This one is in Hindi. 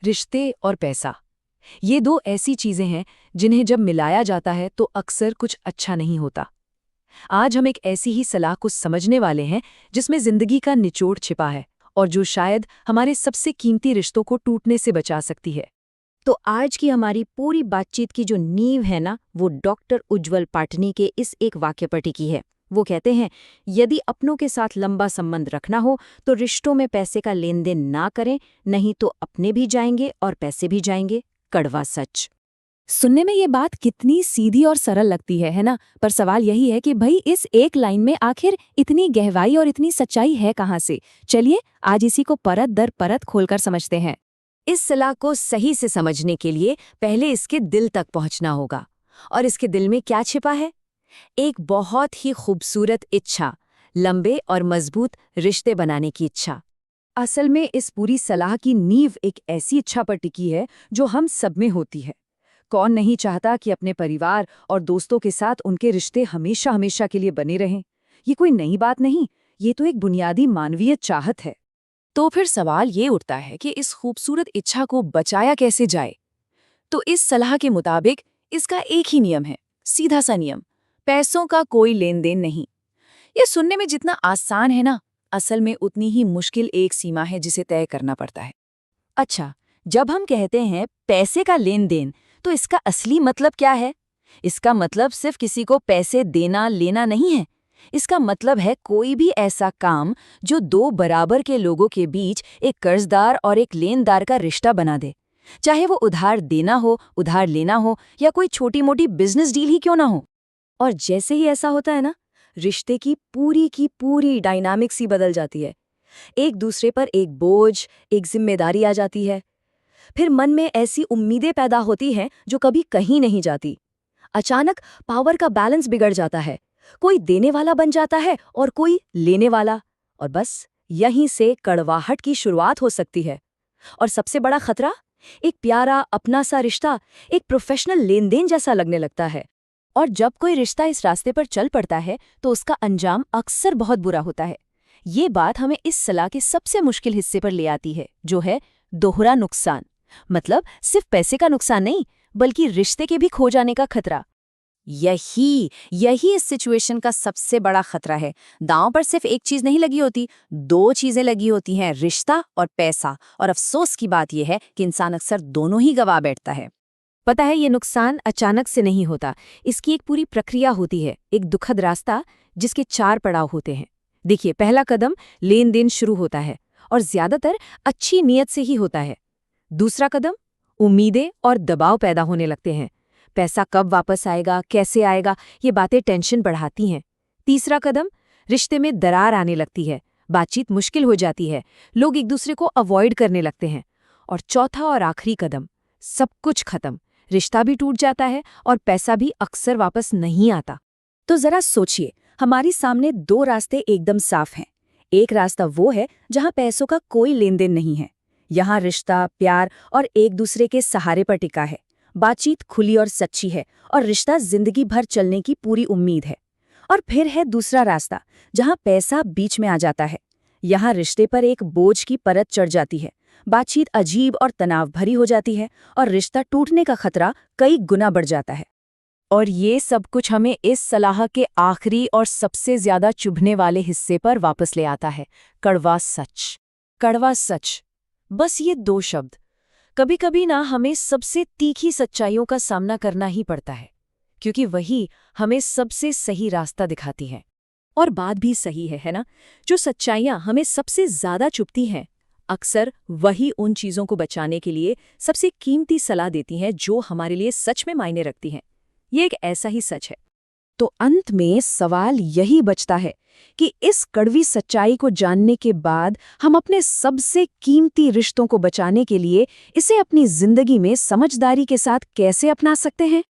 रिश्ते और पैसा, ये दो ऐसी चीजें हैं जिन्हें जब मिलाया जाता है तो अक्सर कुछ अच्छा नहीं होता। आज हम एक ऐसी ही सलाह को समझने वाले हैं जिसमें जिंदगी का निचोड़ छिपा है और जो शायद हमारे सबसे कीमती रिश्तों को टूटने से बचा सकती है। तो आज की हमारी पूरी बातचीत की जो नींव है ना, वो डॉक्टर उज्ज्वल पाटनी के इस एक वाक्य पर टिकी है। वो कहते हैं, यदि अपनों के साथ लंबा संबंध रखना हो तो रिश्तों में पैसे का लेन देन ना करें, नहीं तो अपने भी जाएंगे और पैसे भी जाएंगे। कड़वा सच। सुनने में ये बात कितनी सीधी और सरल लगती है ना? पर सवाल यही है कि भाई इस एक लाइन में आखिर इतनी गहराई और इतनी सच्चाई है कहाँ से? चलिए आज इसी को परत दर परत खोलकर समझते हैं। इस सलाह को सही से समझने के लिए पहले इसके दिल तक पहुंचना होगा। और इसके दिल में क्या छिपा है? एक बहुत ही खूबसूरत इच्छा, लंबे और मजबूत रिश्ते बनाने की इच्छा। असल में इस पूरी सलाह की नींव एक ऐसी इच्छा पर टिकी है जो हम सब में होती है। कौन नहीं चाहता कि अपने परिवार और दोस्तों के साथ उनके रिश्ते हमेशा हमेशा के लिए बने रहें? ये कोई नई बात नहीं, ये तो एक बुनियादी मानवीय चाहत है। तो फिर सवाल ये उठता है कि इस खूबसूरत इच्छा को बचाया कैसे जाए? तो इस सलाह के मुताबिक इसका एक ही नियम है, सीधा सा नियम, पैसों का कोई लेन देन नहीं। ये सुनने में जितना आसान है ना, असल में उतनी ही मुश्किल एक सीमा है जिसे तय करना पड़ता है। अच्छा, जब हम कहते हैं पैसे का लेन देन, तो इसका असली मतलब क्या है? इसका मतलब सिर्फ किसी को पैसे देना लेना नहीं है। इसका मतलब है कोई भी ऐसा काम जो दो बराबर के लोगों के बीच एक कर्जदार और एक लेनदार का रिश्ता बना दे। चाहे वो उधार देना हो, उधार लेना हो या कोई छोटी मोटी बिजनेस डील ही क्यों ना हो। और जैसे ही ऐसा होता है ना, रिश्ते की पूरी डायनामिक्स ही बदल जाती है। एक दूसरे पर एक बोझ, एक जिम्मेदारी आ जाती है। फिर मन में ऐसी उम्मीदें पैदा होती हैं जो कभी कहीं नहीं जाती। अचानक पावर का बैलेंस बिगड़ जाता है। कोई देने वाला बन जाता है और कोई लेने वाला। और बस यहीं से कड़वाहट की शुरुआत हो सकती है। और सबसे बड़ा खतरा, एक प्यारा अपना सा रिश्ता एक प्रोफेशनल लेन देन जैसा लगने लगता है। और जब कोई रिश्ता इस रास्ते पर चल पड़ता है तो उसका अंजाम अक्सर बहुत बुरा होता है। ये बात हमें इस सलाह के सबसे मुश्किल हिस्से पर ले आती है, जो है दोहरा नुकसान। मतलब सिर्फ पैसे का नुकसान नहीं, बल्कि रिश्ते के भी खो जाने का खतरा। यही इस सिचुएशन का सबसे बड़ा खतरा है। दांव पर सिर्फ एक चीज नहीं लगी होती, दो चीजें लगी होती हैं, रिश्ता और पैसा। और अफसोस की बात यह है कि इंसान अक्सर दोनों ही गवा बैठता है। पता है, ये नुकसान अचानक से नहीं होता। इसकी एक पूरी प्रक्रिया होती है, एक दुखद रास्ता जिसके 4 पड़ाव होते हैं। देखिए, पहला कदम लेन देन शुरू होता है और ज्यादातर अच्छी नीयत से ही होता है। दूसरा कदम उम्मीदें और दबाव पैदा होने लगते हैं। पैसा कब वापस आएगा, कैसे आएगा, ये बातें टेंशन बढ़ाती हैं। तीसरा कदम रिश्ते में दरार आने लगती है, बातचीत मुश्किल हो जाती है, लोग एक दूसरे को अवॉइड करने लगते हैं। और चौथा और आखिरी कदम, सब कुछ खत्म, रिश्ता भी टूट जाता है और पैसा भी अक्सर वापस नहीं आता। तो जरा सोचिए, हमारी सामने 2 रास्ते एकदम साफ हैं। एक रास्ता वो है जहां पैसों का कोई लेन देन नहीं है। यहाँ रिश्ता, प्यार और एक दूसरे के सहारे पर टिका है। बातचीत खुली और सच्ची है और रिश्ता जिंदगी भर चलने की पूरी उम्मीद है। और फिर है दूसरा रास्ता, जहां पैसा बीच में आ जाता है। यहाँ रिश्ते पर एक बोझ की परत चढ़ जाती है, बातचीत अजीब और तनाव भरी हो जाती है और रिश्ता टूटने का खतरा कई गुना बढ़ जाता है। और ये सब कुछ हमें इस सलाह के आखिरी और सबसे ज्यादा चुभने वाले हिस्से पर वापस ले आता है, कड़वा सच। कड़वा सच, बस ये 2 शब्द। कभी कभी ना हमें सबसे तीखी सच्चाइयों का सामना करना ही पड़ता है, क्योंकि वही हमें सबसे सही रास्ता दिखाती हैं। और बात भी सही है ना? जो सच्चाइयाँ हमें सबसे ज्यादा चुभती हैं, अक्सर वही उन चीज़ों को बचाने के लिए सबसे कीमती सलाह देती हैं जो हमारे लिए सच में मायने रखती हैं। ये एक ऐसा ही सच है। तो अंत में सवाल यही बचता है कि इस कड़वी सच्चाई को जानने के बाद हम अपने सबसे कीमती रिश्तों को बचाने के लिए इसे अपनी जिंदगी में समझदारी के साथ कैसे अपना सकते हैं?